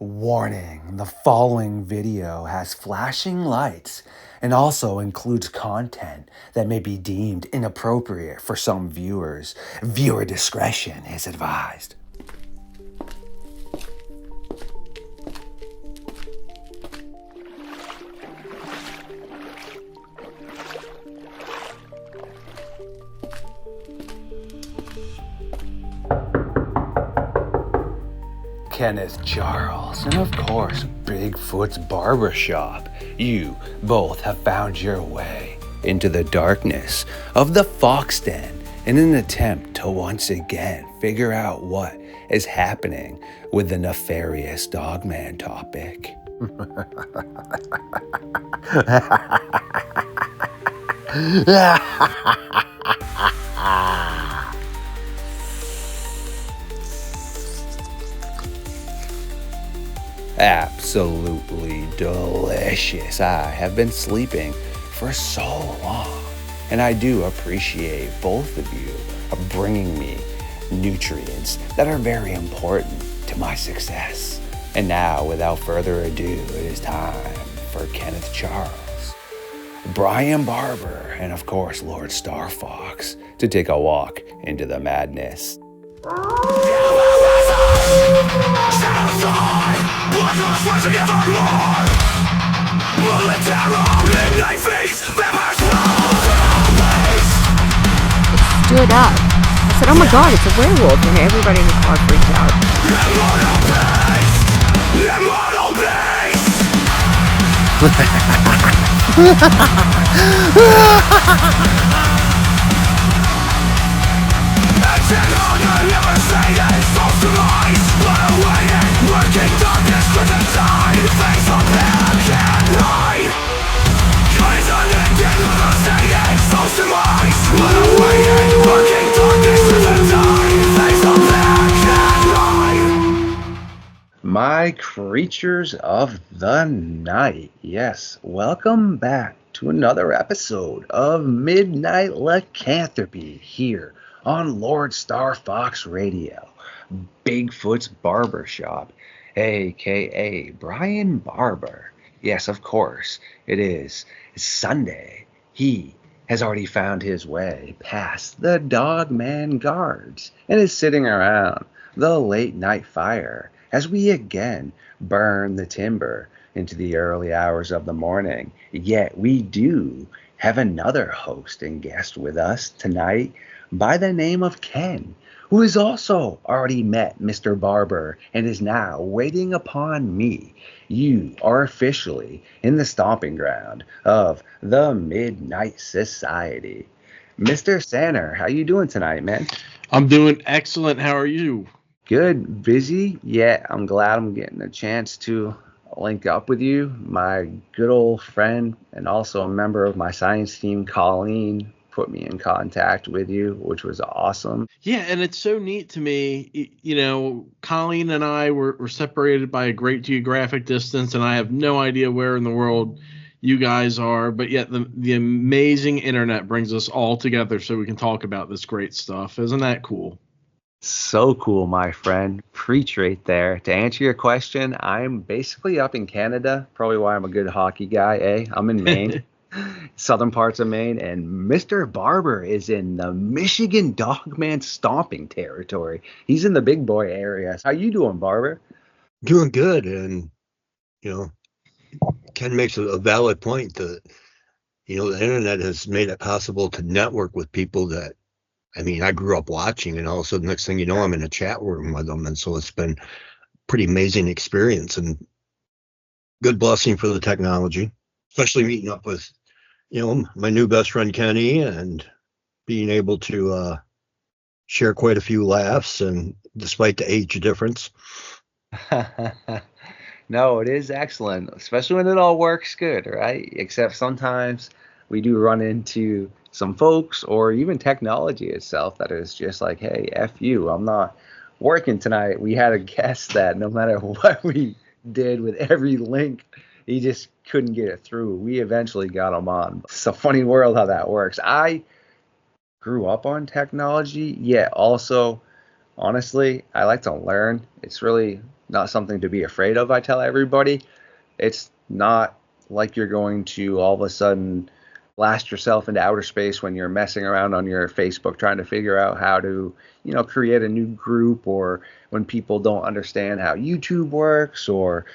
Warning, the following video has flashing lights and also includes content that may be deemed inappropriate for some viewers. Viewer discretion is advised. Kenneth Charles, and of course, Bigfoot's Barber Shop. You both have found your way into the darkness of the Fox Den in an attempt to once again figure out what is happening with the nefarious Dogman topic. Absolutely delicious. I have been sleeping for so long, and I do appreciate both of you bringing me nutrients that are very important to my success. And now, without further ado, it is time for Kenneth Charles, Brian Barber, and of course LordeStarfox to take a walk into the madness. Stood up. I said, oh my god, it's a werewolf, and everybody in the car freaked out. My creatures of the night, yes, welcome back to another episode of Midnight Lycanthropy here on LordeStarfox Radio, Bigfoot's Barber Shop, aka Brian Barber. Yes, of course, it is Sunday. He has already found his way past the Dogman guards and is sitting around the late night fire as we again burn the timber into the early hours of the morning. Yet we do have another host and guest with us tonight by the name of Ken, who has also already met Mr. Barber and is now waiting upon me. You are officially in the stomping ground of the Midnight Society. Mr. Sanner, how you doing tonight, man? I'm doing excellent. How are you? Good, busy. Yeah, I'm glad I'm getting a chance to link up with you. My good old friend and also a member of my science team, Colleen, put me in contact with you, which was awesome. Yeah, and it's so neat to me. You know, Colleen and I were separated by a great geographic distance, and I have no idea where in the world you guys are, but yet the amazing internet brings us all together so we can talk about this great stuff. Isn't that cool? So cool, my friend. Preach right there. To answer your question, I'm basically up in Canada, probably why I'm a good hockey guy, eh? I'm in Maine, southern parts of Maine, and Mr. Barber is in the Michigan Dogman stomping territory. He's in the big boy area. How you doing, Barber? Doing good, and Ken makes a valid point that the internet has made it possible to network with people that I grew up watching, and all of a sudden, next thing you know, I'm in a chat room with them, and so it's been a pretty amazing experience and good blessing for the technology, especially meeting up with my new best friend Kenny and being able to share quite a few laughs, and despite the age difference. No, it is excellent, especially when it all works good, right? Except sometimes we do run into some folks or even technology itself that is just like, hey, F you, I'm not working tonight. We had a guest that no matter what we did with every link, he just couldn't get it through. We eventually got him on. It's a funny world how that works. I grew up on technology, yet also, honestly, I like to learn. It's really not something to be afraid of, I tell everybody. It's not like you're going to all of a sudden blast yourself into outer space when you're messing around on your Facebook trying to figure out how to, create a new group, or when people don't understand how YouTube works or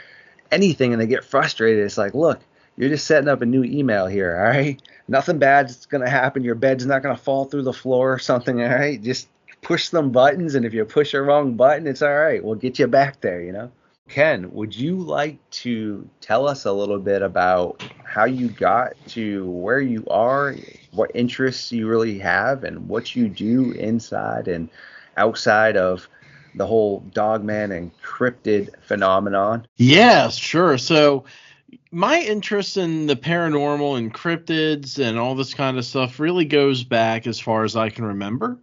anything and they get frustrated. It's like, look, you're just setting up a new email here, all right? Nothing bad's going to happen. Your bed's not going to fall through the floor or something, all right? Just push some buttons, and if you push a wrong button, it's all right. We'll get you back there. Ken, would you like to tell us a little bit about how you got to where you are, what interests you really have, and what you do inside and outside of the whole Dogman and cryptid phenomenon? Yeah, sure. So my interest in the paranormal and cryptids and all this kind of stuff really goes back as far as I can remember.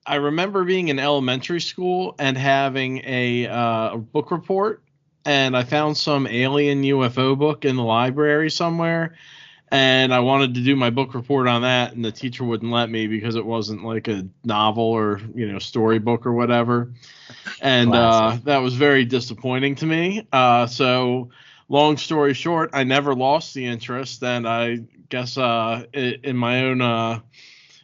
I remember being in elementary school and having a book report, and I found some alien UFO book in the library somewhere, and I wanted to do my book report on that, and the teacher wouldn't let me because it wasn't like a novel or storybook or whatever, and that was very disappointing to me. So long story short, I never lost the interest, and I guess in my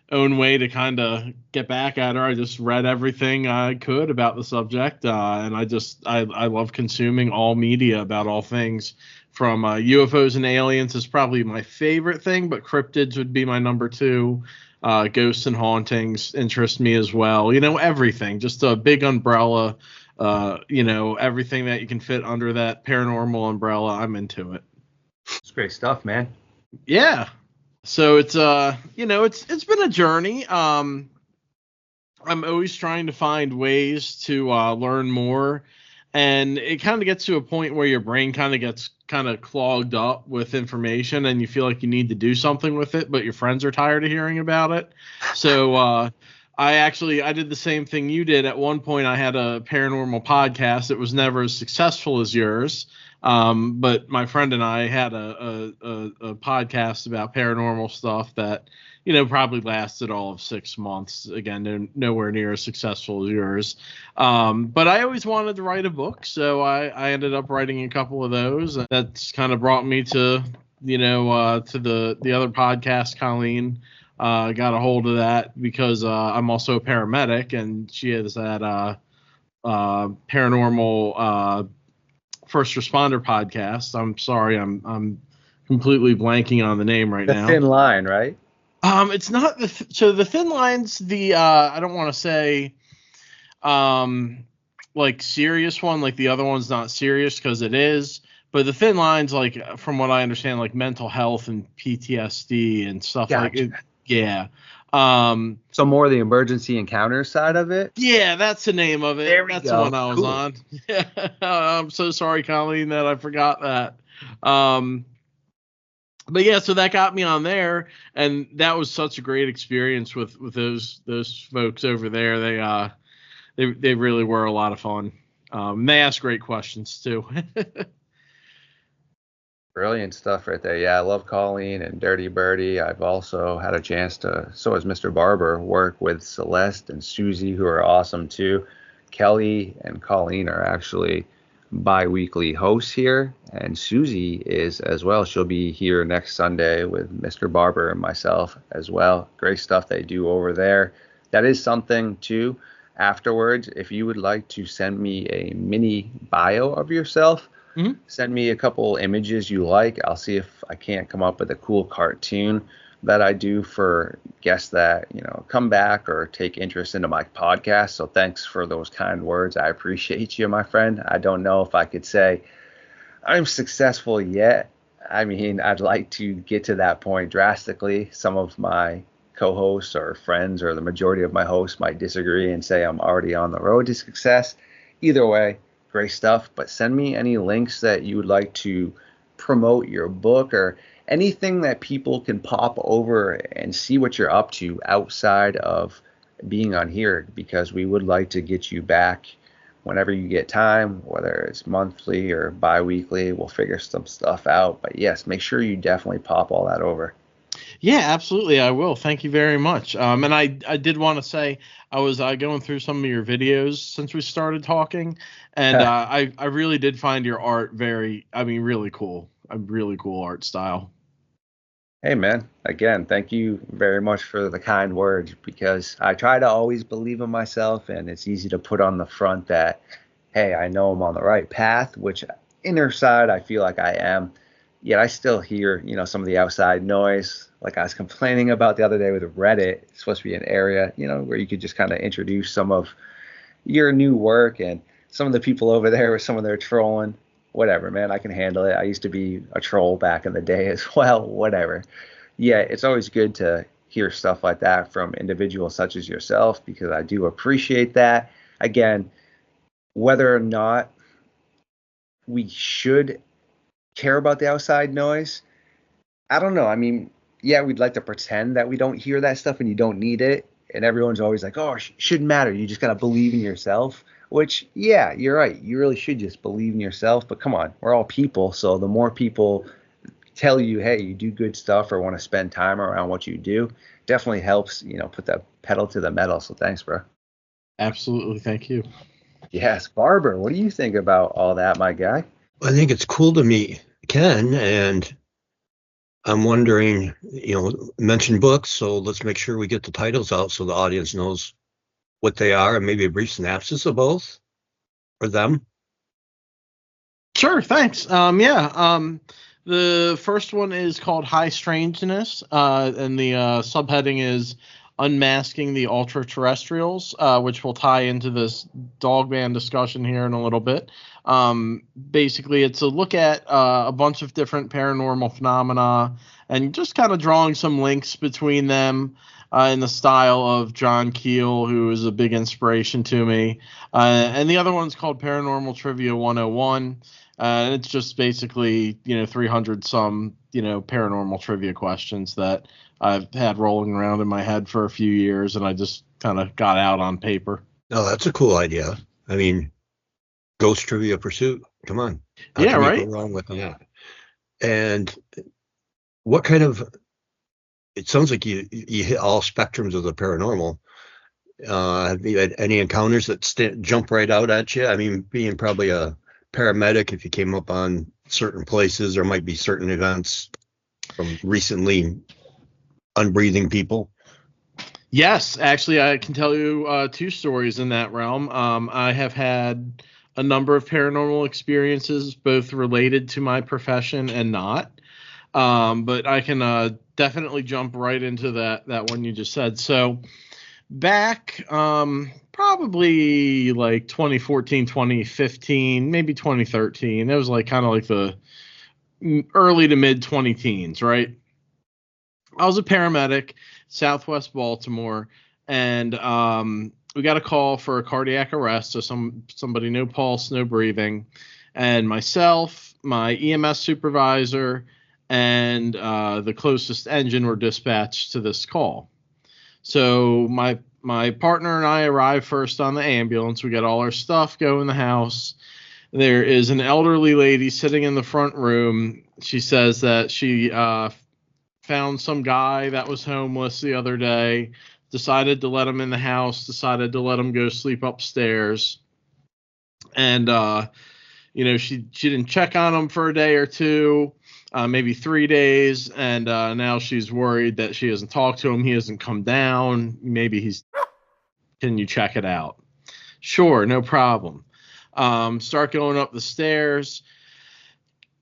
own way to kind of get back at her, I just read everything I could about the subject, and I love consuming all media about all things. From UFOs and aliens is probably my favorite thing, but cryptids would be my number two. Ghosts and hauntings interest me as well. Everything, just a big umbrella. Everything that you can fit under that paranormal umbrella, I'm into it. It's great stuff, man. Yeah. So it's it's been a journey. I'm always trying to find ways to learn more, and it kind of gets to a point where your brain kind of gets clogged up with information, and you feel like you need to do something with it, but your friends are tired of hearing about it. So I did the same thing you did. At one point, I had a paranormal podcast. It was never as successful as yours. But my friend and I had a podcast about paranormal stuff that, probably lasted all of 6 months. Again, nowhere near as successful as yours. But I always wanted to write a book, so I ended up writing a couple of those. And that's kind of brought me to, to the other podcast. Colleen got a hold of that because I'm also a paramedic, and she has that paranormal first responder podcast. I'm sorry, I'm completely blanking on the name right now. The Thin Line, right? It's not so the Thin Line's the I don't want to say like serious one, like the other one's not serious because it is, but the Thin Line's like, from what I understand, like mental health and PTSD and stuff. Gotcha. Like it. Yeah. So more the emergency encounter side of it? Yeah, that's the name of it. That's go. The one I was cool. on. Yeah. I'm so sorry, Colleen, that I forgot that. But yeah, so that got me on there, and that was such a great experience with those folks over there. They really were a lot of fun. They asked great questions too. Brilliant stuff right there. Yeah, I love Colleen and Dirty Birdie. I've also had a chance to, so has Mr. Barber, work with Celeste and Susie, who are awesome too. Kelly and Colleen are actually bi-weekly hosts here, and Susie is as well. She'll be here next Sunday with Mr. Barber and myself as well. Great stuff they do over there. That is something too. Afterwards, if you would like to send me a mini bio of yourself, send me a couple images you like. I'll see if I can't come up with a cool cartoon that I do for guests that, come back or take interest into my podcast. So thanks for those kind words. I appreciate you, my friend. I don't know if I could say I'm successful yet. I mean, I'd like to get to that point drastically. Some of my co-hosts or friends, or the majority of my hosts, might disagree and say I'm already on the road to success. Either way, great stuff. But send me any links that you would like to promote your book, or anything that people can pop over and see what you're up to outside of being on here, because we would like to get you back whenever you get time, whether it's monthly or bi-weekly. We'll figure some stuff out. But yes, make sure you definitely pop all that over. Yeah, absolutely. I will. Thank you very much. And I did want to say I was going through some of your videos since we started talking, and I really did find your art really cool. A really cool art style. Hey man, again, thank you very much for the kind words because I try to always believe in myself, and it's easy to put on the front that, hey, I know I'm on the right path, which inner side I feel like I am. Yet I still hear, some of the outside noise. Like I was complaining about the other day with Reddit. It's supposed to be an area, where you could just kind of introduce some of your new work, and some of the people over there with some of their trolling. Whatever, man, I can handle it. I used to be a troll back in the day as well. Whatever. Yeah, it's always good to hear stuff like that from individuals such as yourself because I do appreciate that. Again, whether or not we should care about the outside noise, I don't know. I mean, yeah, we'd like to pretend that we don't hear that stuff and you don't need it. And everyone's always like, oh, it shouldn't matter. You just got to believe in yourself, which, yeah, you're right. You really should just believe in yourself. But come on, we're all people. So the more people tell you, hey, you do good stuff or want to spend time around what you do, definitely helps, put the pedal to the metal. So thanks, bro. Absolutely. Thank you. Yes. Barber, what do you think about all that, my guy? I think it's cool to meet Ken, and I'm wondering, mention books, so let's make sure we get the titles out so the audience knows what they are and maybe a brief synopsis of both or them. Sure. Thanks. The first one is called High Strangeness, and the subheading is Unmasking the Ultra-Terrestrials, which will tie into this Dogman discussion here in a little bit. Basically, it's a look at a bunch of different paranormal phenomena and just kind of drawing some links between them in the style of John Keel, who is a big inspiration to me. And the other one's called Paranormal Trivia 101. And it's just basically, 300 some, paranormal trivia questions that I've had rolling around in my head for a few years, and I just kind of got out on paper. Oh, that's a cool idea. I mean, Ghost Trivia Pursuit. Come on. How can right? Go wrong with that? And what kind of, it sounds like you hit all spectrums of the paranormal. Have you had any encounters that jump right out at you? I mean, being probably a paramedic, if you came up on certain places, there might be certain events from recently unbreathing people. Yes, actually, I can tell you two stories in that realm. I have had a number of paranormal experiences, both related to my profession and not. But I can definitely jump right into that one you just said. So back probably like 2014, 2015, maybe 2013. It was like kind of like the early to mid 20 teens, right? I was a paramedic, Southwest Baltimore, and we got a call for a cardiac arrest. So somebody, no pulse, no breathing, and myself, my EMS supervisor, and the closest engine were dispatched to this call. So my partner and I arrive first on the ambulance. We got all our stuff, go in the house. There is an elderly lady sitting in the front room. She says that she found some guy that was homeless the other day, decided to let him in the house, decided to let him go sleep upstairs. And, she didn't check on him for a day or two, maybe 3 days. And now she's worried that she hasn't talked to him. He hasn't come down. Maybe can you check it out? Sure, no problem. Start going up the stairs.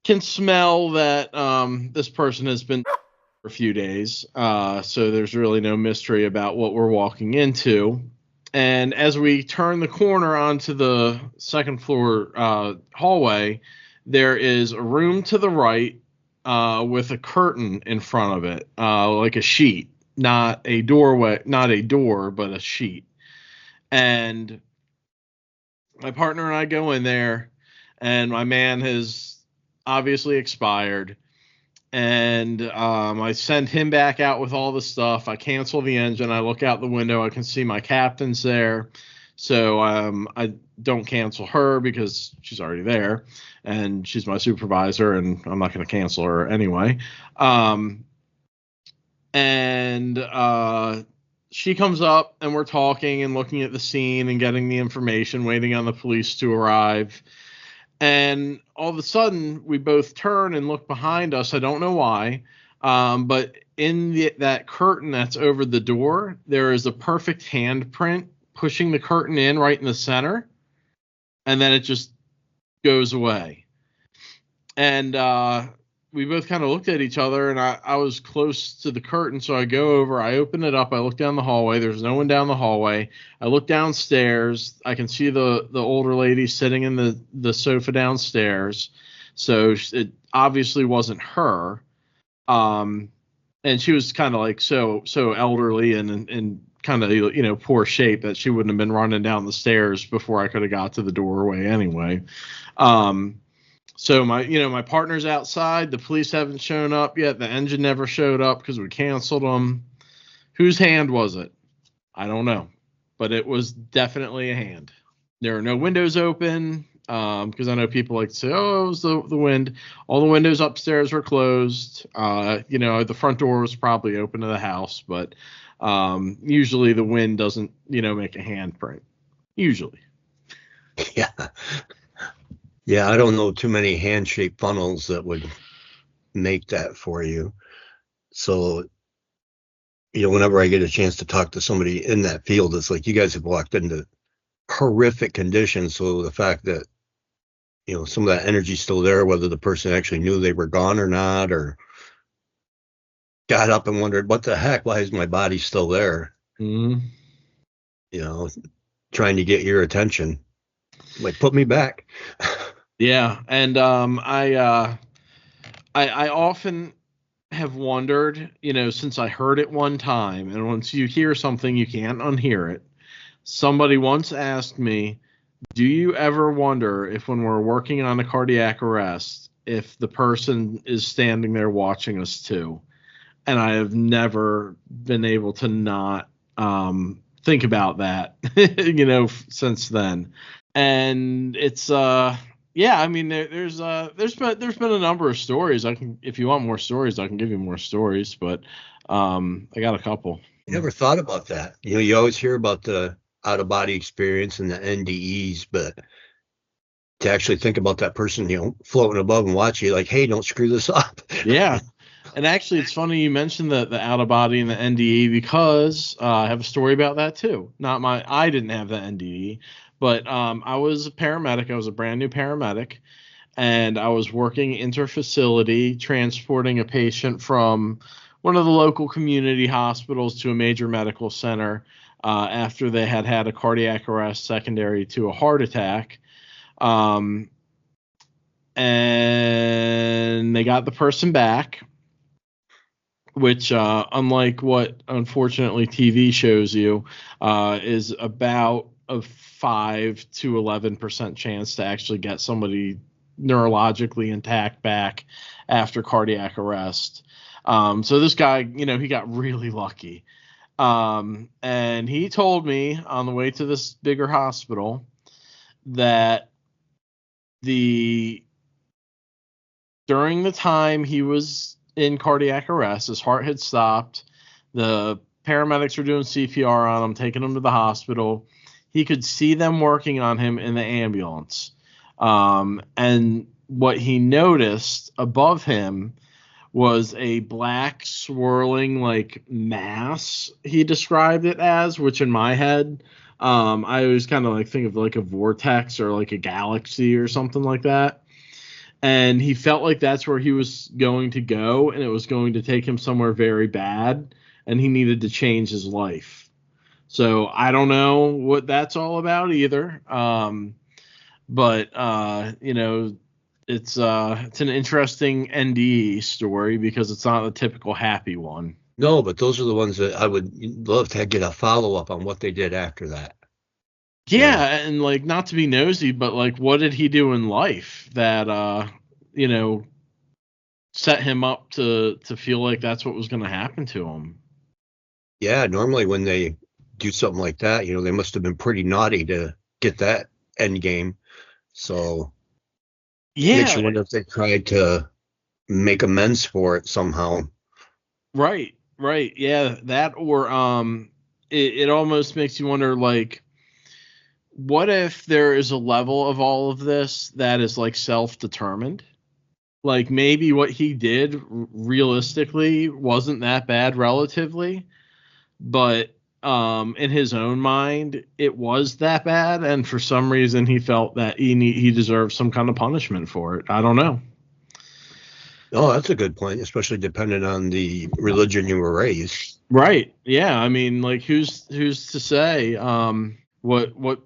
Can smell that this person has been for a few days. So there's really no mystery about what we're walking into. And as we turn the corner onto the second floor hallway, there is a room to the right with a curtain in front of it, like a sheet, not a doorway, not a door, but a sheet. And my partner and I go in there, and my man has obviously expired. And I send him back out with all the stuff. I cancel the engine. I look out the window. I can see my captain's there. So I don't cancel her because she's already there. And she's my supervisor, and I'm not going to cancel her anyway. And And she comes up, and we're talking and looking at the scene and getting the information, waiting on the police to arrive. And all of a sudden, we both turn and look behind us. I don't know why, but in that curtain that's over the door, there is a perfect handprint pushing the curtain in right in the center, and then it just goes away. And we both kind of looked at each other, and I was close to the curtain, so I go over, I open it up, I look down the hallway. There's no one down the hallway. I look downstairs. I can see the older lady sitting in the sofa downstairs, so it obviously wasn't her. And she was kind of like so elderly and kind of poor shape that she wouldn't have been running down the stairs before I could have got to the doorway anyway. So my partner's outside. The police haven't shown up yet. The engine never showed up because we canceled them. Whose hand was it? I don't know, but it was definitely a hand. There are no windows open because I know people like to say, "Oh, it was the wind." All the windows upstairs were closed. The front door was probably open to the house, but usually the wind doesn't, make a handprint. Usually. Yeah. Yeah, I don't know too many hand-shaped funnels that would make that for you. So, whenever I get a chance to talk to somebody in that field, it's like you guys have walked into horrific conditions. So the fact that, some of that energy's still there, whether the person actually knew they were gone or not, or got up and wondered, what the heck, why is my body still there? Mm-hmm. Trying to get your attention. Like, put me back. Yeah, and I often have wondered, since I heard it one time, and once you hear something, you can't unhear it. Somebody once asked me, do you ever wonder if when we're working on a cardiac arrest, if the person is standing there watching us too? And I have never been able to not think about that, since then. And it's yeah, I mean, there's been a number of stories. If you want more stories, I can give you more stories, but I got a couple. Never thought about that. You always hear about the out of body experience and the NDEs, but to actually think about that person, floating above and watch you, like, hey, don't screw this up. Yeah. And actually, it's funny you mentioned the out of body and the NDE because I have a story about that too. I didn't have the NDE. But I was a paramedic. I was a brand new paramedic, and I was working interfacility, transporting a patient from one of the local community hospitals to a major medical center after they had a cardiac arrest secondary to a heart attack. And they got the person back, which, unlike what unfortunately TV shows you, is about a 5 to 11% chance to actually get somebody neurologically intact back after cardiac arrest. So this guy, he got really lucky. And he told me on the way to this bigger hospital that during the time he was in cardiac arrest, his heart had stopped. The paramedics were doing CPR on him, taking him to the hospital. He could see them working on him in the ambulance. And what he noticed above him was a black swirling mass, he described it as, which in my head, I always kind of think of a vortex or a galaxy or something like that. And he felt like that's where he was going to go, and it was going to take him somewhere very bad, and he needed to change his life. So I don't know what that's all about either. But it's an interesting NDE story because it's not a typical happy one. No, but those are the ones that I would love to get a follow-up on what they did after that. Yeah, and not to be nosy, but what did he do in life that set him up to feel like that's what was going to happen to him? Yeah, normally when they do something like that, they must have been pretty naughty to get that end game. So yeah, makes you wonder if they tried to make amends for it somehow. Right. Right. Yeah. That or it almost makes you wonder, like, what if there is a level of all of this that is like self-determined? Like maybe what he did realistically wasn't that bad relatively, but in his own mind it was that bad, and for some reason he felt that he deserved some kind of punishment for it. I don't know. Oh, that's a good point, especially depending on the religion you were raised. Right. Yeah. I mean, like, who's to say what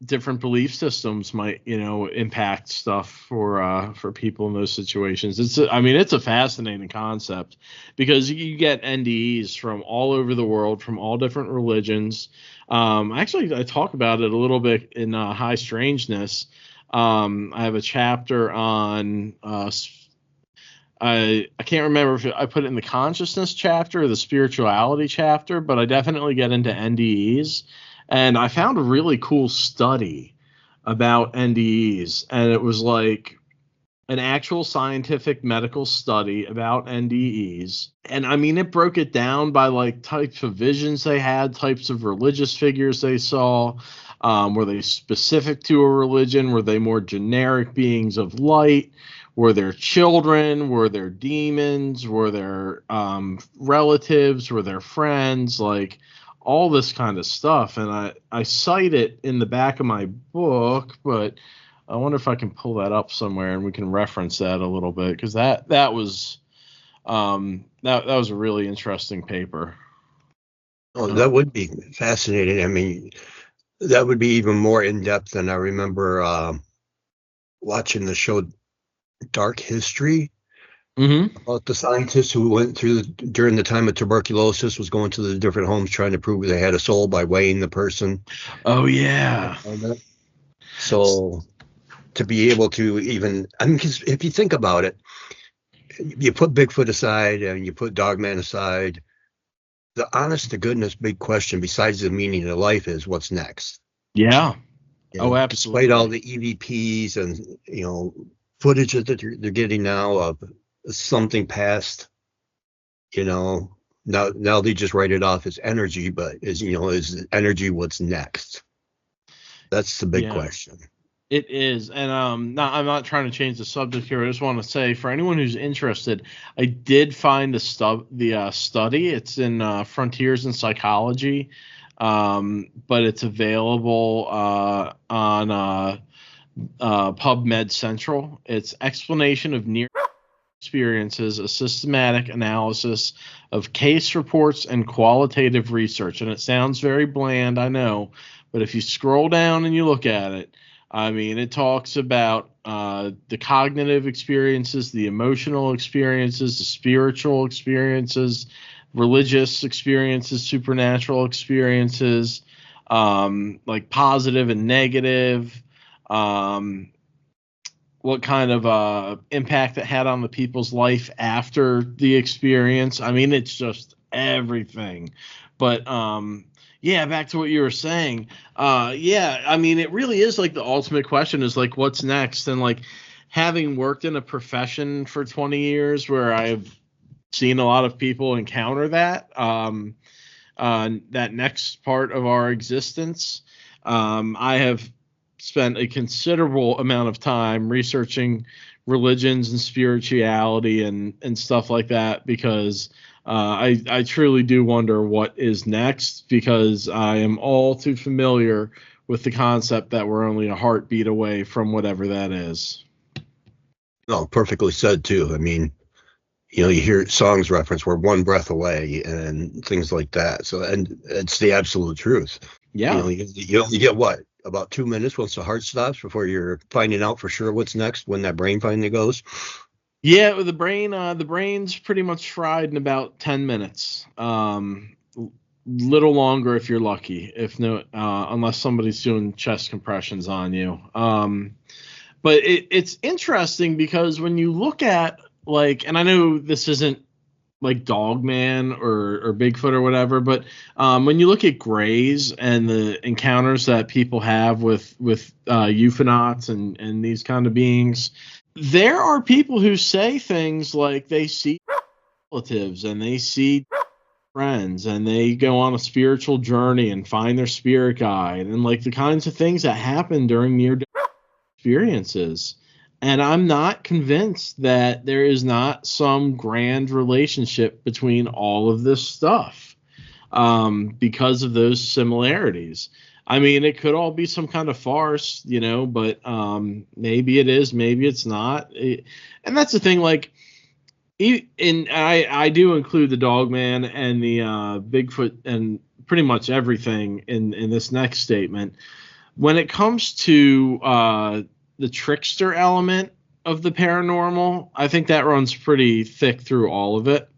different belief systems might, impact stuff for people in those situations. I mean, it's a fascinating concept because you get NDEs from all over the world, from all different religions. Actually, I talk about it a little bit in High Strangeness. I have a chapter on I can't remember if I put it in the consciousness chapter or the spirituality chapter, but I definitely get into NDEs. And I found a really cool study about NDEs, and it was like an actual scientific medical study about NDEs. And I mean, it broke it down by like types of visions they had, types of religious figures they saw. Were they specific to a religion? Were they more generic beings of light? Were there children? Were there demons? Were there relatives? Were there friends? Like all this kind of stuff. And I cite it in the back of my book, but I wonder if I can pull that up somewhere and we can reference that a little bit, because that was that was a really interesting paper. Oh, that would be fascinating. I mean, that would be even more in depth than I remember watching the show Dark History about the scientists who went through during the time of tuberculosis, was going to the different homes trying to prove they had a soul by weighing the person. Oh yeah. So to be able to even, I mean, because if you think about it, you put Bigfoot aside and you put Dogman aside, the honest to goodness big question besides the meaning of life is what's next. Yeah. Oh, absolutely. Despite all the EVPs and footage that they're getting now of something past, now they just write it off as energy, but is energy what's next? That's the big question. It is, and I'm not trying to change the subject here. I just want to say, for anyone who's interested, I did find the study. It's in Frontiers in Psychology, but it's available on PubMed Central. It's Explanation of Near Experiences, a systematic analysis of case reports and qualitative research. And it sounds very bland, I know, but if you scroll down and you look at it, I mean, it talks about the cognitive experiences, the emotional experiences, the spiritual experiences, religious experiences, supernatural experiences, like positive and negative, what kind of impact it had on the people's life after the experience. I mean, it's just everything. But yeah, back to what you were saying. Yeah, I mean, it really is like the ultimate question is like, what's next? And like, having worked in a profession for 20 years where I've seen a lot of people encounter that, that next part of our existence, I have spent a considerable amount of time researching religions and spirituality and stuff like that, because I truly do wonder what is next, because I am all too familiar with the concept that we're only a heartbeat away from whatever that is. No, perfectly said too. I mean, you hear songs reference we're one breath away and things like that. So, and it's the absolute truth. Yeah. You only get what, about 2 minutes once the heart stops before you're finding out for sure what's next when that brain finally goes. Yeah, the brain's pretty much fried in about 10 minutes. Little longer if you're lucky, if no, unless somebody's doing chest compressions on you. But it's interesting because when you look at, like, and I know this isn't like Dogman or Bigfoot or whatever, but when you look at Greys and the encounters that people have with euphonauts and these kind of beings, there are people who say things like they see relatives and they see friends, and they go on a spiritual journey and find their spirit guide, and like the kinds of things that happen during near-death experiences. And I'm not convinced that there is not some grand relationship between all of this stuff, because of those similarities. I mean, it could all be some kind of farce, but maybe it is, maybe it's not. And that's the thing, like, and I do include the Dogman and the Bigfoot and pretty much everything in this next statement. When it comes to the trickster element of the paranormal, I think that runs pretty thick through all of it.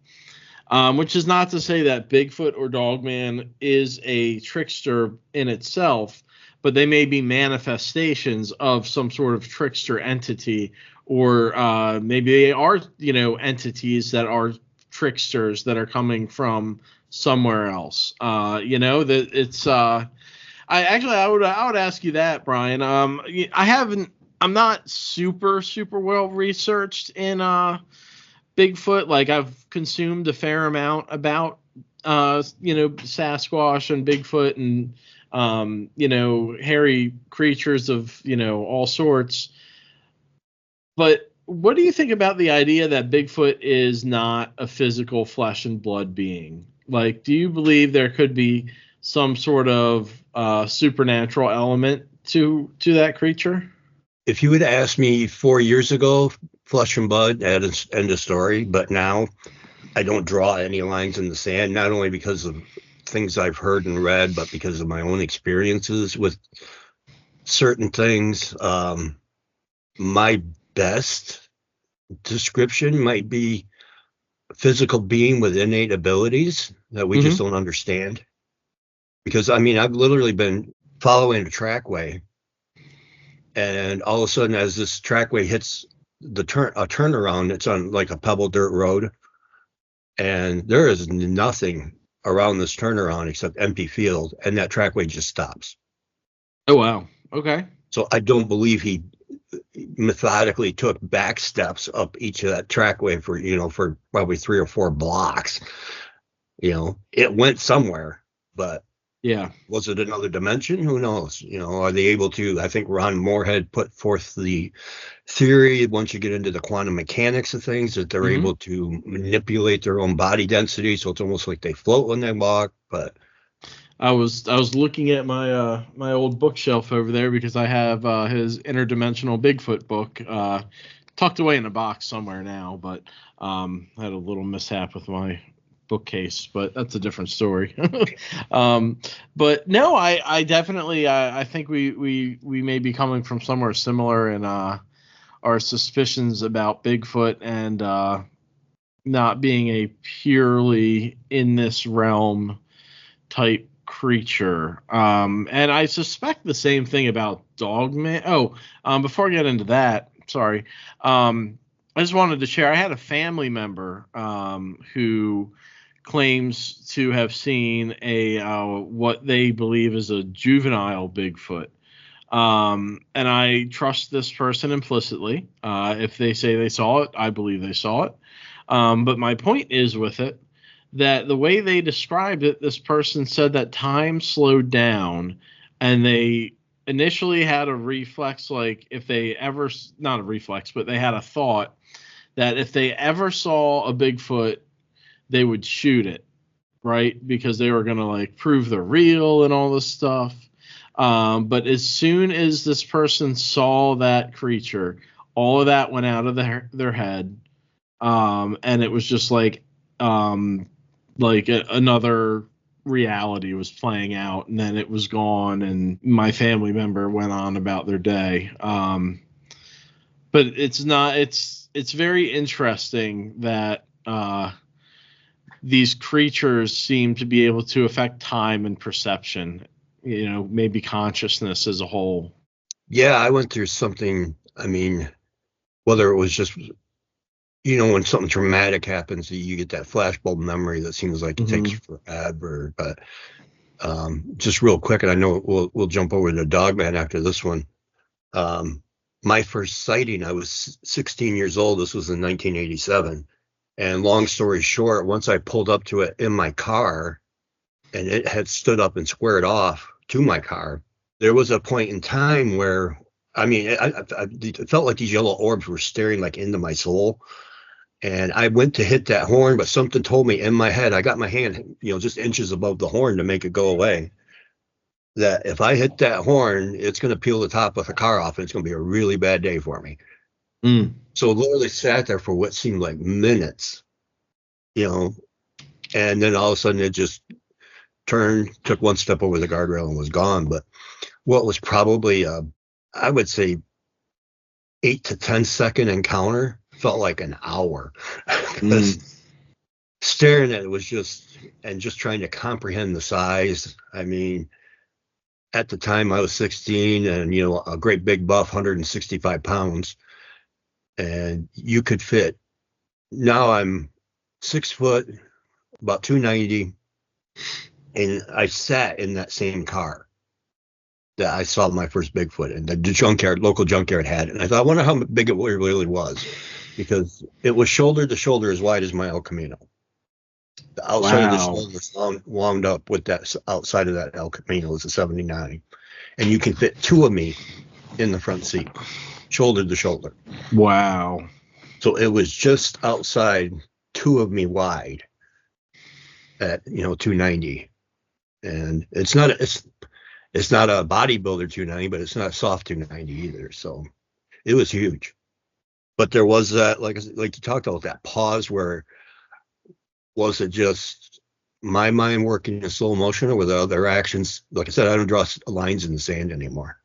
Which is not to say that Bigfoot or Dogman is a trickster in itself, but they may be manifestations of some sort of trickster entity, or maybe they are, entities that are tricksters that are coming from somewhere else. That it's. I would ask you that, Brian. I'm not super well researched in Bigfoot. Like, I've consumed a fair amount about Sasquatch and Bigfoot and hairy creatures of all sorts. But what do you think about the idea that Bigfoot is not a physical flesh and blood being? Like, do you believe there could be some sort of supernatural element to that creature? If you had asked me 4 years ago, flesh and blood, end of story. But now I don't draw any lines in the sand, not only because of things I've heard and read, but because of my own experiences with certain things. My best description might be a physical being with innate abilities that we just don't understand. Because, I mean, I've literally been following a trackway, and all of a sudden, as this trackway hits a turnaround, it's on like a pebble dirt road, and there is nothing around this turnaround except empty field, and that trackway just stops. Oh, wow. Okay. So I don't believe he methodically took back steps up each of that trackway for probably 3 or 4 blocks. It went somewhere, but yeah, was it another dimension? Who knows? Are they able to? I think Ron Moorhead put forth the theory, once you get into the quantum mechanics of things, that they're able to manipulate their own body density, so it's almost like they float when they walk. But I was looking at my my old bookshelf over there, because I have his Interdimensional Bigfoot book tucked away in a box somewhere now, but I had a little mishap with my bookcase, but that's a different story. But no, I definitely I think we may be coming from somewhere similar in our suspicions about Bigfoot and not being a purely in this realm type creature. And I suspect the same thing about Dogman. Before I get into that, sorry, I just wanted to share, I had a family member who claims to have seen a what they believe is a juvenile Bigfoot. And I trust this person implicitly. If they say they saw it, I believe they saw it. But my point is with it, that the way they described it, this person said that time slowed down, and they initially had a reflex, like if they ever, not a reflex, but they had a thought that if they ever saw a Bigfoot, they would shoot it, right? Because they were going to like prove they're real and all this stuff. But as soon as this person saw that creature, all of that went out of their head. And it was just like another reality was playing out, and then it was gone, and my family member went on about their day. But it's very interesting that these creatures seem to be able to affect time and perception, maybe consciousness as a whole. Yeah, I went through something, I mean, whether it was just, when something traumatic happens, you get that flashbulb memory that seems like it takes forever. But just real quick, and I know we'll jump over to Dogman after this one. My first sighting, I was 16 years old. This was in 1987. And long story short, once I pulled up to it in my car and it had stood up and squared off to my car, there was a point in time where, I mean, it felt like these yellow orbs were staring like into my soul. And I went to hit that horn, but something told me in my head, I got my hand, just inches above the horn to make it go away, that if I hit that horn, it's going to peel the top of the car off and it's going to be a really bad day for me. So literally sat there for what seemed like minutes, and then all of a sudden it just turned, took one step over the guardrail and was gone. But what was probably, I would say, 8 to 10 second encounter felt like an hour. Because staring at it was just trying to comprehend the size. I mean, at the time I was 16 and, a great big buff, 165 pounds. And you could fit. Now I'm 6 foot, about 290. And I sat in that same car that I saw my first Bigfoot, and the local junkyard had it. And I thought, I wonder how big it really was, because it was shoulder to shoulder as wide as my El Camino. The outside of the shoulder was wound up with that outside of that El Camino is a 79. And you can fit 2 of me in the front seat, shoulder to shoulder. Wow. So it was just outside 2 of me wide at, 290. And it's not a bodybuilder 290, but it's not a soft 290 either. So it was huge. But there was that, like you talked about, that pause where, was it just my mind working in slow motion, or were there other actions? Like I said, I don't draw lines in the sand anymore.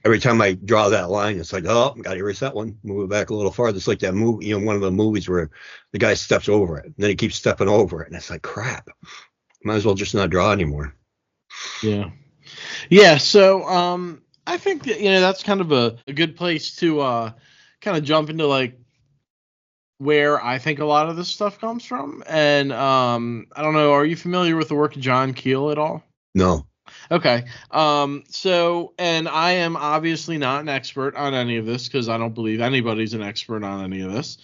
Every time I draw that line, it's like, oh, got to erase that one, move it back a little farther. It's like that movie, one of the movies where the guy steps over it, and then he keeps stepping over it, and it's like, crap, might as well just not draw anymore. Yeah. So I think that, that's kind of a good place to kind of jump into like where I think a lot of this stuff comes from. And I don't know, are you familiar with the work of John Keel at all? No. Okay. So, and I am obviously not an expert on any of this, because I don't believe anybody's an expert on any of this.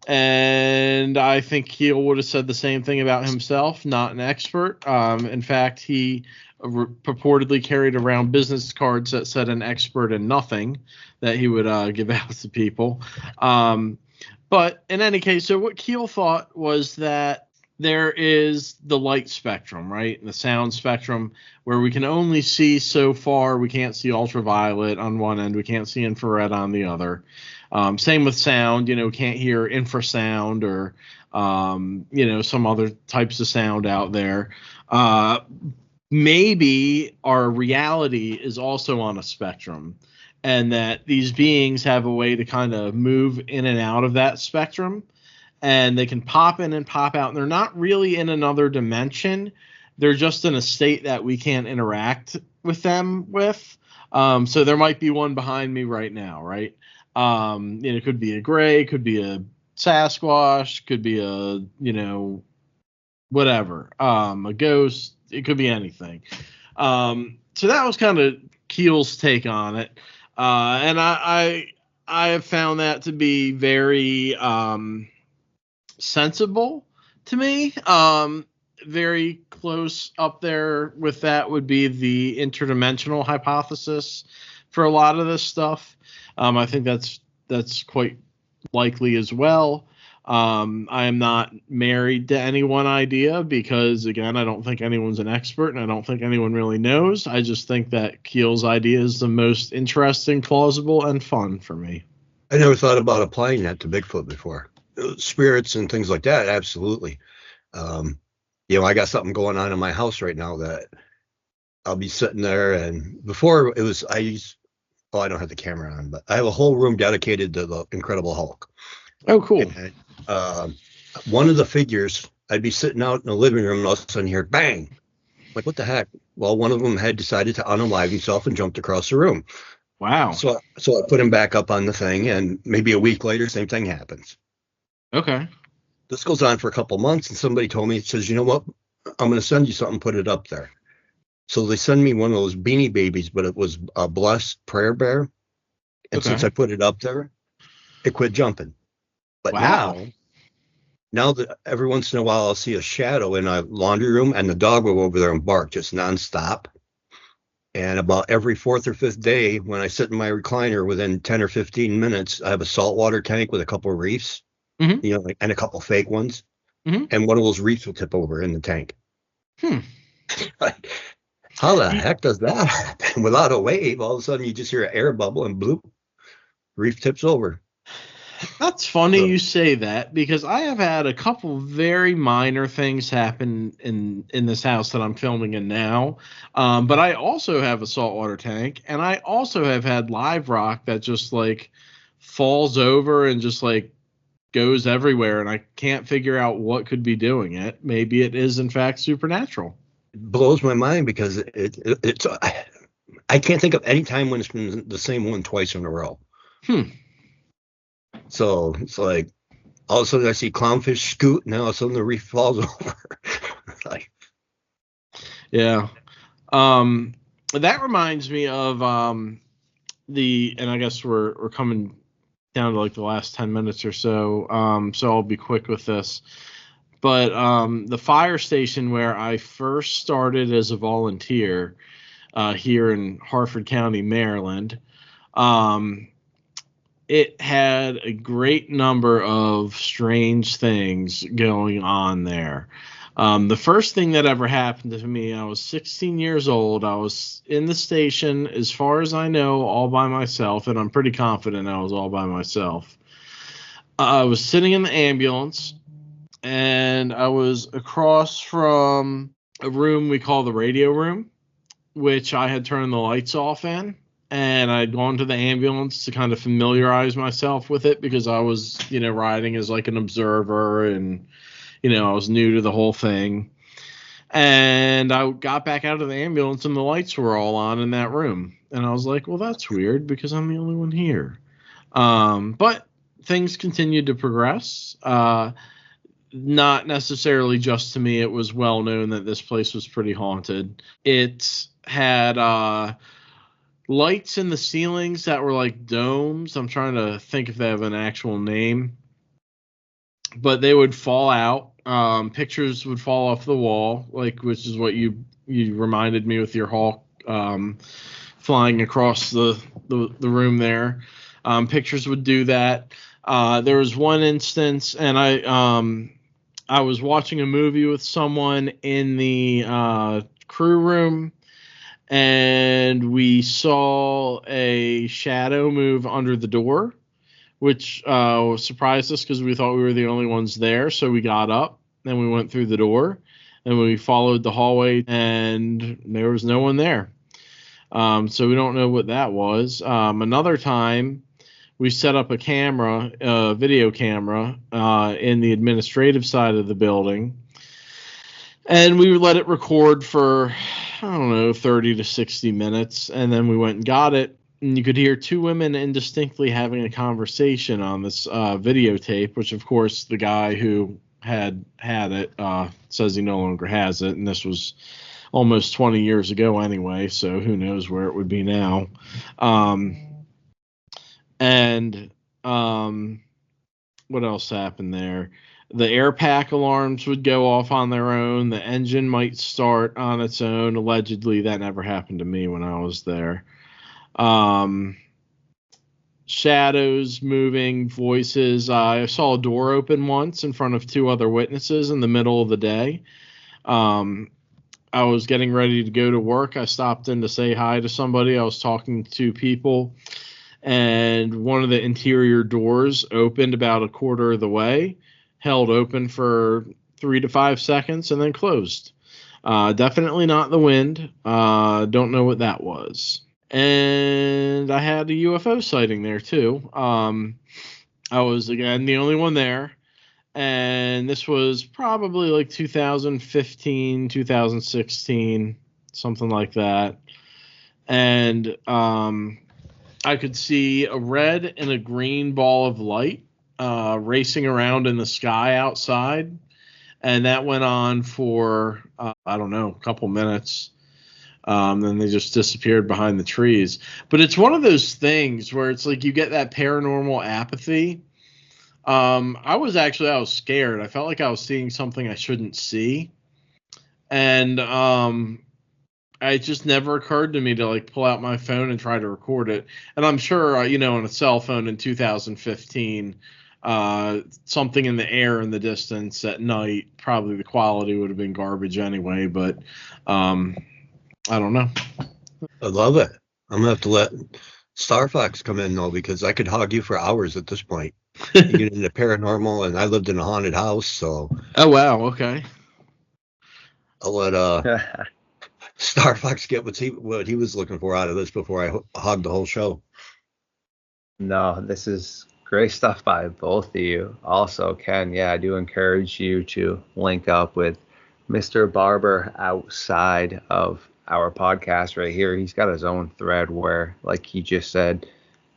And I think Keel would have said the same thing about himself, not an expert. In fact, he purportedly carried around business cards that said an expert in nothing that he would give out to people. But in any case, so what Keel thought was that there is the light spectrum, right? The sound spectrum, where we can only see so far. We can't see ultraviolet on one end. We can't see infrared on the other. Same with sound, can't hear infrasound or, some other types of sound out there. Maybe our reality is also on a spectrum, and that these beings have a way to kind of move in and out of that spectrum, and they can pop in and pop out. And they're not really in another dimension. They're just in a state that we can't interact with them with. So there might be one behind me right now, right? It could be a gray, could be a Sasquatch, could be a, whatever, a ghost. It could be anything. So that was kind of Keel's take on it. And I have found that to be very sensible to me. Very close up there with that would be the interdimensional hypothesis for a lot of this stuff. I think that's quite likely as well. I am not married to any one idea because, again, I don't think anyone's an expert, and I don't think anyone really knows. I just think that Keel's idea is the most interesting, plausible, and fun for me. I never thought about applying that to Bigfoot before. Spirits and things like that, absolutely. I got something going on in my house right now that I'll be sitting there, and before it was, I don't have the camera on, but I have a whole room dedicated to the Incredible Hulk. Oh, cool. And, one of the figures, I'd be sitting out in the living room and all of a sudden hear bang. Like, what the heck? Well, one of them had decided to unalive himself and jumped across the room. Wow. So I put him back up on the thing, and maybe a week later, same thing happens. Okay. This goes on for a couple months, and somebody told me, it says, you know what? I'm going to send you something, put it up there. So they send me one of those Beanie Babies, but it was a blessed prayer bear. And since I put it up there, it quit jumping. But Wow. now that every once in a while I'll see a shadow in a laundry room, and the dog will go over there and bark just nonstop. And about every fourth or fifth day, when I sit in my recliner, within 10 or 15 minutes, I have a saltwater tank with a couple of reefs, Mm-hmm. and a couple fake ones. Mm-hmm. And one of those reefs will tip over in the tank. Hmm. Like, how the heck does that happen? Without a wave, all of a sudden you just hear an air bubble and bloop, reef tips over. That's funny So, you say that, because I have had a couple very minor things happen in this house that I'm filming in now. But I also have a saltwater tank, and I also have had live rock that just like falls over and just like goes everywhere, and I can't figure out what could be doing it. Maybe it is in fact supernatural. it blows my mind because it's I can't think of any time when it's been the same one twice in a row. So it's like all of a sudden I see clownfish scoot, and all of a sudden the reef falls over. Like, Yeah. That reminds me of and I guess we're coming down to like the last 10 minutes or so. So I'll be quick with this. But the fire station where I first started as a volunteer here in Harford County, Maryland, it had a great number of strange things going on there. The first thing that ever happened to me, I was 16 years old. I was in the station, as far as I know, all by myself, and I'm pretty confident I was all by myself. I was sitting in the ambulance, and I was across from a room we call the radio room, which I had turned the lights off in. And I'd gone to the ambulance to kind of familiarize myself with it, because I was, riding as like an observer, and, I was new to the whole thing. And I got back out of the ambulance and the lights were all on in that room. And I was like, well, that's weird because I'm the only one here. But things continued to progress. Not necessarily just to me. It was well known that this place was pretty haunted. It had lights in the ceilings that were like domes. I'm trying to think if they have an actual name, but they would fall out. Pictures would fall off the wall, which is what you reminded me with your hawk flying across the room there. Pictures would do that. There was one instance, and I was watching a movie with someone in the crew room, and we saw a shadow move under the door, which surprised us because we thought we were the only ones there. So we got up and we went through the door, and we followed the hallway, and there was no one there. So we don't know what that was. Another time, we set up a video camera in the administrative side of the building, and we let it record for, I don't know, 30 to 60 minutes. And then we went and got it. And you could hear two women indistinctly having a conversation on this videotape, which, of course, the guy who had it says he no longer has it. And this was almost 20 years ago anyway, so who knows where it would be now. What else happened there? The air pack alarms would go off on their own. The engine might start on its own. Allegedly, that never happened to me when I was there. Shadows moving, voices. I saw a door open once in front of two other witnesses in the middle of the day. I was getting ready to go to work. I stopped in to say hi to somebody. I was talking to people, and one of the interior doors opened about a quarter of the way, held open for 3 to 5 seconds, and then closed. Definitely not the wind. Don't know what that was. And I had a UFO sighting there too. I was, again, the only one there. And this was probably like 2015, 2016, something like that. And I could see a red and a green ball of light racing around in the sky outside. And that went on for, I don't know, a couple minutes. Then they just disappeared behind the trees. But it's one of those things where it's like you get that paranormal apathy. I was scared. I felt like I was seeing something I shouldn't see. And it just never occurred to me to like pull out my phone and try to record it. And I'm sure, on a cell phone in 2015, something in the air in the distance at night, probably the quality would have been garbage anyway. But I don't know. I love it. I'm gonna have to let Starfox come in though, because I could hog you for hours at this point. You get into paranormal, and I lived in a haunted house, so. Oh wow, okay. I'll let Starfox get what he was looking for out of this before I hog the whole show. No, this is great stuff by both of you. Also, Ken, I do encourage you to link up with Mr. Barber outside of our podcast right here. He's got his own thread where, like he just said,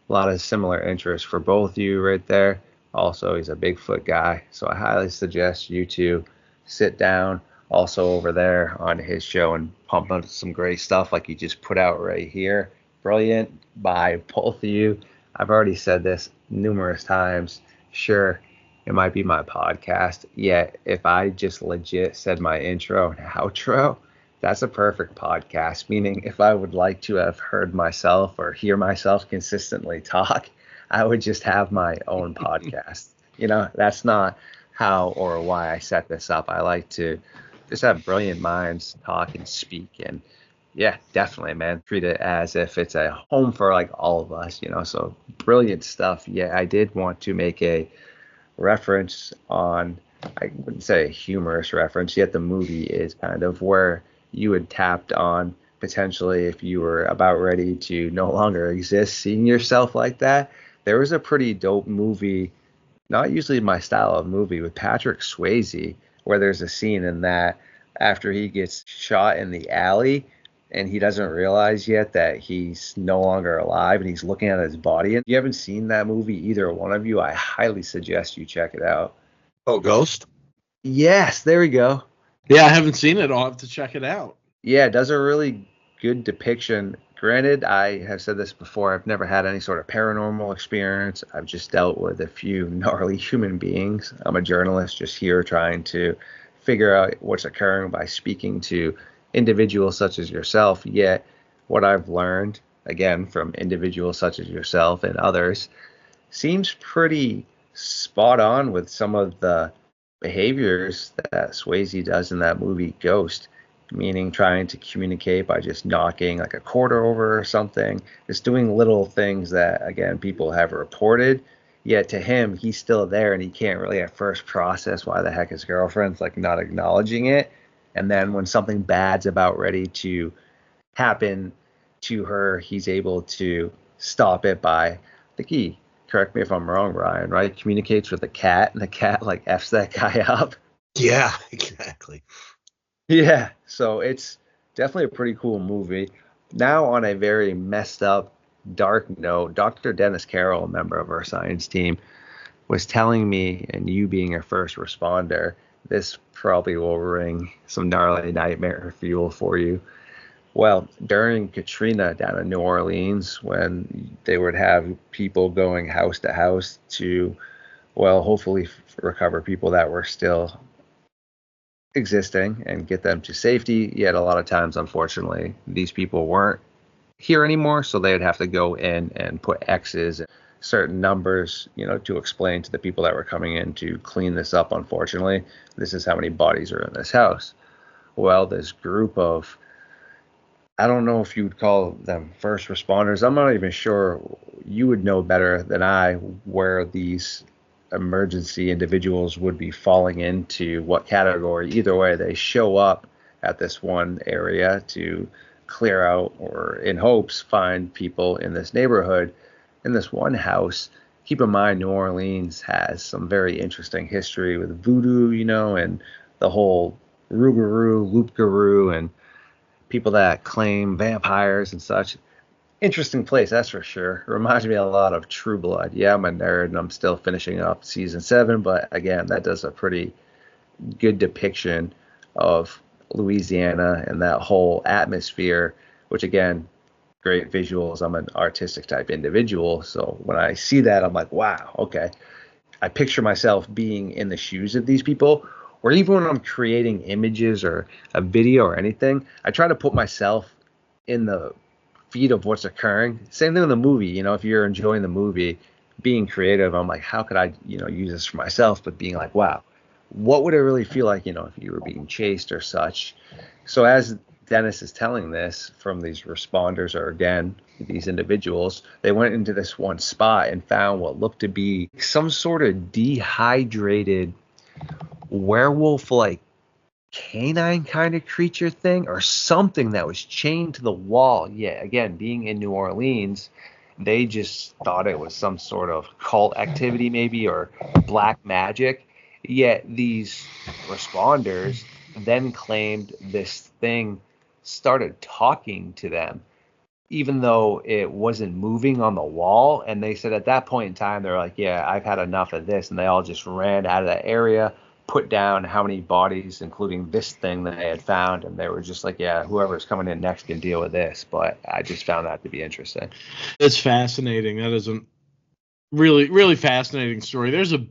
a lot of similar interests for both of you right there. Also, he's a Bigfoot guy, so I highly suggest you two sit down also over there on his show and pump out some great stuff like you just put out right here. Brilliant by both of you. I've already said this numerous times. Sure, it might be my podcast. Yet, if I just legit said my intro and outro, that's a perfect podcast. Meaning, if I would like to have heard myself or hear myself consistently talk, I would just have my own podcast. That's not how or why I set this up. I like to just have brilliant minds talk and speak. And yeah, definitely, man. Treat it as if it's a home for like all of us, so brilliant stuff. Yeah, I did want to make a reference on, I wouldn't say a humorous reference, yet the movie is kind of where you had tapped on potentially if you were about ready to no longer exist, seeing yourself like that. There was a pretty dope movie, not usually my style of movie, with Patrick Swayze, where there's a scene in that after he gets shot in the alley and he doesn't realize yet that he's no longer alive and he's looking at his body. And you haven't seen that movie, either one of you, I highly suggest you check it out. Oh, Ghost? Yes, there we go. Yeah, I haven't seen it. I'll have to check it out. Yeah, it does a really good depiction. Granted, I have said this before, I've never had any sort of paranormal experience. I've just dealt with a few gnarly human beings. I'm a journalist just here trying to figure out what's occurring by speaking to individuals such as yourself. Yet, what I've learned, again, from individuals such as yourself and others, seems pretty spot on with some of the behaviors that Swayze does in that movie Ghost, meaning trying to communicate by just knocking like a quarter over or something, just doing little things that, again, people have reported. Yet to him, he's still there and he can't really at first process why the heck his girlfriend's like not acknowledging it. And then when something bad's about ready to happen to her, he's able to stop it by, I think he, correct me if I'm wrong, Ryan, right? Communicates with the cat, and the cat like F's that guy up. Yeah, exactly. Yeah, so it's definitely a pretty cool movie. Now, on a very messed up, dark note, Dr. Dennis Carroll, a member of our science team, was telling me, and you being a first responder, this probably will ring some gnarly nightmare fuel for you. Well, during Katrina down in New Orleans, when they would have people going house to house to, well, hopefully recover people that were still existing and get them to safety. Yet a lot of times, unfortunately, these people weren't here anymore, so they'd have to go in and put X's, certain numbers, to explain to the people that were coming in to clean this up. Unfortunately, this is how many bodies are in this house. Well, this group of, I don't know if you would call them first responders. I'm not even sure. You would know better than I where these emergency individuals would be falling into what category. Either way, they show up at this one area to clear out, or in hopes find people in this neighborhood. In this one house, keep in mind New Orleans has some very interesting history with voodoo, and the whole rougarou, loup-garou, and people that claim vampires and such. Interesting place, that's for sure. Reminds me a lot of True Blood. Yeah, I'm a nerd and I'm still finishing up season 7, but again, that does a pretty good depiction of Louisiana and that whole atmosphere, which again, great visuals. I'm an artistic type individual, so when I see that, I'm like, wow, okay. I picture myself being in the shoes of these people, or even when I'm creating images or a video or anything, I try to put myself in the feed of what's occurring. Same thing in the movie, if you're enjoying the movie, being creative, I'm like, how could I, use this for myself? But being like, wow, what would it really feel like, if you were being chased or such? So as Dennis is telling this from these responders, or again, these individuals, they went into this one spot and found what looked to be some sort of dehydrated werewolf like canine kind of creature thing, or something that was chained to the wall. Yeah, again, being in New Orleans, they just thought it was some sort of cult activity maybe, or black magic. Yet these responders then claimed this thing started talking to them, even though it wasn't moving on the wall. And they said at that point in time, they're like, yeah, I've had enough of this. And they all just ran out of that area, put down how many bodies, including this thing that they had found. And they were just like, yeah, whoever's coming in next can deal with this. But I just found that to be interesting. It's fascinating. That is a really, really fascinating story. There's a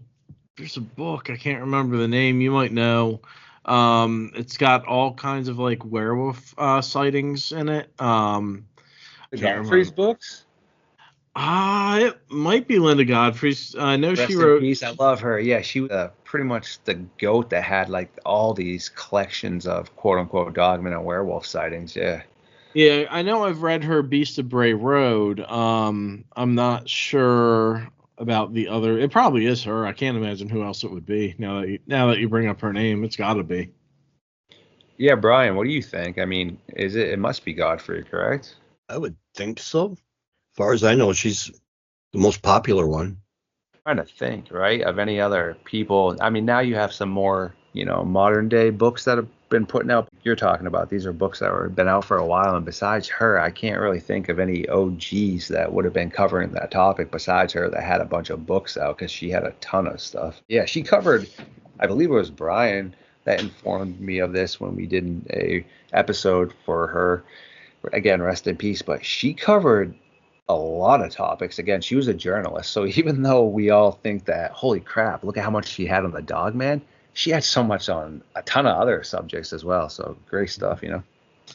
book. I can't remember the name. You might know. It's got all kinds of like werewolf sightings in it. Godfrey's books? It might be Linda Godfrey's. I know Rest she in wrote. peace. I love her. Yeah, she was pretty much the goat that had like all these collections of quote unquote Dogman and werewolf sightings. Yeah. Yeah, I know I've read her Beast of Bray Road. I'm not sure about the other. It probably is her. I can't imagine who else it would be. Now that you bring up her name, it's got to be. Yeah, Brian, what do you think? I mean, it must be Godfrey, correct? I would think so. As far as I know, she's the most popular one. I'm trying to think, right, of any other people. I mean, now you have some more, modern day books that have been putting out. You're talking about these are books that have been out for a while, and besides her, I can't really think of any OGs that would have been covering that topic besides her that had a bunch of books out, because she had a ton of stuff. Yeah, she covered, I believe it was Brian that informed me of this when we did a episode for her. Again, rest in peace, but she covered a lot of topics. Again, she was a journalist, so even though we all think that, holy crap, look at how much she had on the Dogman, she had so much on a ton of other subjects as well. So great stuff,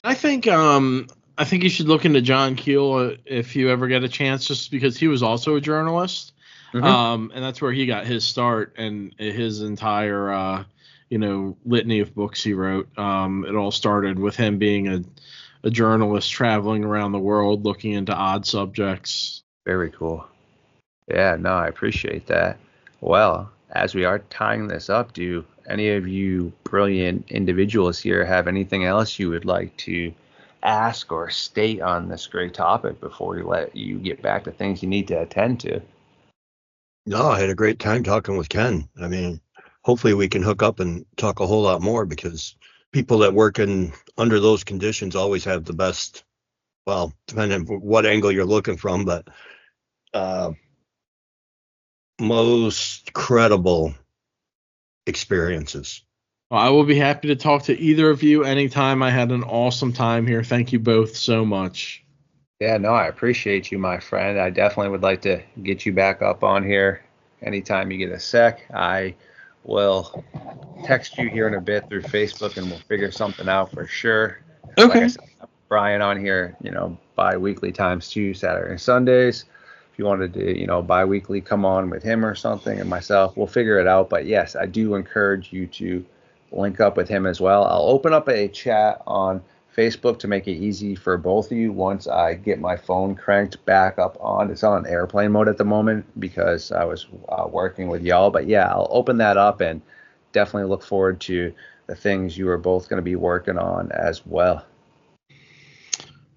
I think you should look into John Keel if you ever get a chance, just because he was also a journalist. Mm-hmm. And that's where he got his start, and his entire litany of books he wrote. It all started with him being a journalist traveling around the world looking into odd subjects. Very cool. Yeah, no, I appreciate that. Well, as we are tying this up, do any of you brilliant individuals here have anything else you would like to ask or state on this great topic before we let you get back to things you need to attend to? No, I had a great time talking with Ken. I mean, hopefully we can hook up and talk a whole lot more, because people that work under those conditions always have the best, well, depending on what angle you're looking from, but most credible experiences. Well, I will be happy to talk to either of you anytime. I had an awesome time here. Thank you both so much. Yeah, no, I appreciate you, my friend. I definitely would like to get you back up on here anytime you get a sec. I will text you here in a bit through Facebook, and we'll figure something out for sure. Okay. Like I said, Brian on here, bi-weekly times 2, Saturday and Sundays. If you wanted to, bi-weekly come on with him or something, and myself, we'll figure it out. But yes, I do encourage you to link up with him as well. I'll open up a chat on Facebook to make it easy for both of you once I get my phone cranked back up on. It's on airplane mode at the moment because I was working with y'all. But yeah, I'll open that up and definitely look forward to the things you are both going to be working on as well.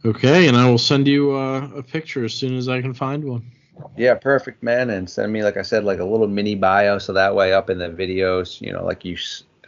Okay, and I will send you a picture as soon as I can find one. Yeah, perfect, man. And send me, like I said, like a little mini bio, so that way up in the videos, like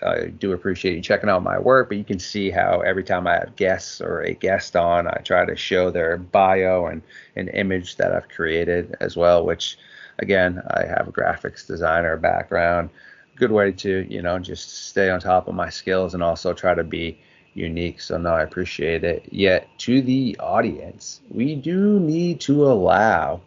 I do appreciate you checking out my work, but you can see how every time I have guests or a guest on, I try to show their bio and an image that I've created as well, which, again, I have a graphics designer background. Good way to, just stay on top of my skills and also try to be unique. So, no, I appreciate it. Yet, to the audience, we do need to allow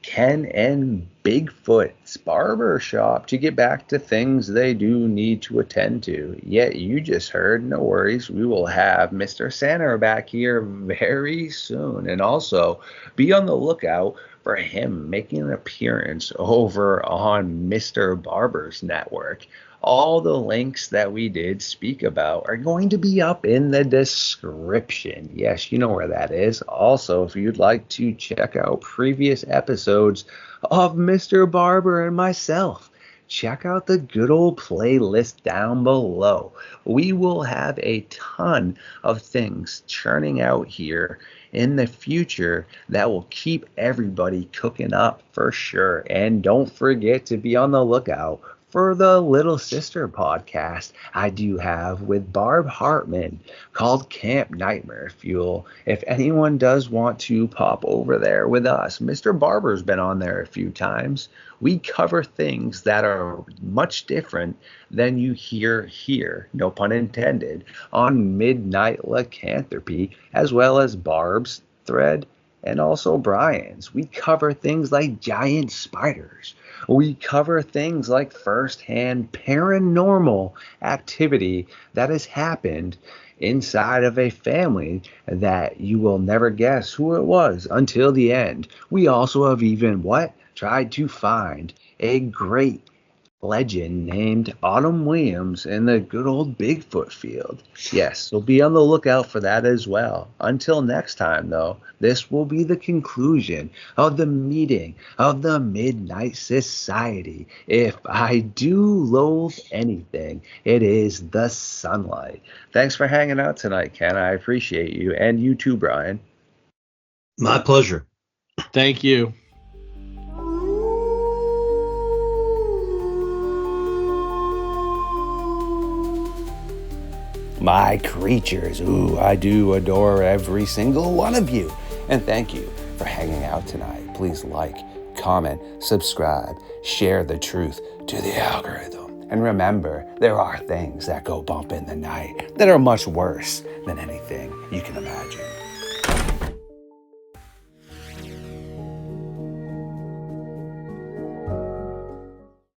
Ken and Bigfoot's barber shop to get back to things they do need to attend to. Yet you just heard, no worries, we will have Mr. Santa back here very soon. And also be on the lookout for him making an appearance over on Mr. Barber's network. All the links that we did speak about are going to be up in the description. Yes, you know where that is. Also, if you'd like to check out previous episodes of Mr. Barber and myself, check out the good old playlist down below. We will have a ton of things churning out here in the future that will keep everybody cooking up for sure. And don't forget to be on the lookout for the Little Sister podcast I do have with Barb Hartman called Camp Nightmare Fuel. If anyone does want to pop over there with us, Mr. Barber's been on there a few times. We cover things that are much different than you hear here, no pun intended, on Midnight Lycanthropy, as well as Barb's thread and also Brian's. We cover things like giant spiders. We cover things like first-hand paranormal activity that has happened inside of a family that you will never guess who it was until the end. We also have even tried to find a great legend named Autumn Williams in the good old Bigfoot field. Yes, so be on the lookout for that as well. Until next time, though, this will be the conclusion of the meeting of the Midnight Society. If I do loathe anything, it is the sunlight. Thanks for hanging out tonight, Ken. I appreciate you. And you too, Brian. My pleasure. Thank you. My creatures, ooh, I do adore every single one of you. And thank you for hanging out tonight. Please like, comment, subscribe, share the truth to the algorithm. And remember, there are things that go bump in the night that are much worse than anything you